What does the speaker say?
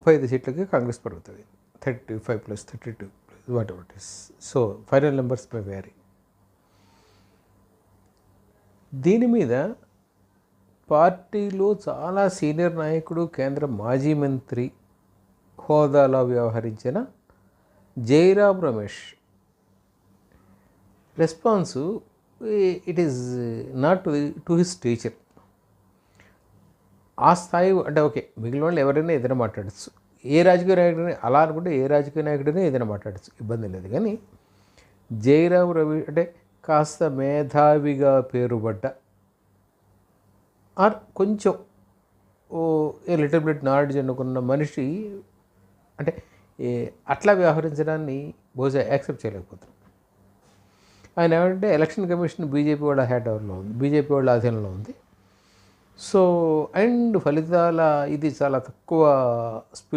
35 సీట్లకి కాంగ్రెస్ పెరుగుతుంది. 35 + 32 whatever it is. So final numbers may vary. దీని మీద పార్టీలో చాలా సీనియర్ నాయకుడు, కేంద్ర మాజీ మంత్రి హోదాలో వ్యవహరించిన Jairam Ramesh response it is not to his teacher. ఆ స్థాయి అంటే ఓకే, మిగిలిన వాళ్ళు ఎవరైనా ఏదైనా మాట్లాడచ్చు, ఏ రాజకీయ నాయకుడిని అలా అనుకుంటే ఏ రాజకీయ నాయకుడిని ఏదైనా మాట్లాడచ్చు, ఇబ్బంది లేదు. కానీ జైరాం రవి అంటే కాస్త మేధావిగా పేరుపడ్డ ఆర్ కొంచెం ఏ లిటిల్ బిట్ నాలెడ్జ్ అనుకున్న మనిషి అంటే అట్లా వ్యవహరించడాన్ని బహుశా యాక్సెప్ట్ చేయలేకపోతున్నాం. ఆయన ఏమంటే ఎలక్షన్ కమిషన్ బీజేపీ వాళ్ళ హ్యాండ్ ఓవర్లో ఉంది, బీజేపీ వాళ్ళ ఆధీనంలో ఉంది. సో అండ్ ఫలితాల ఇది చాలా తక్కువ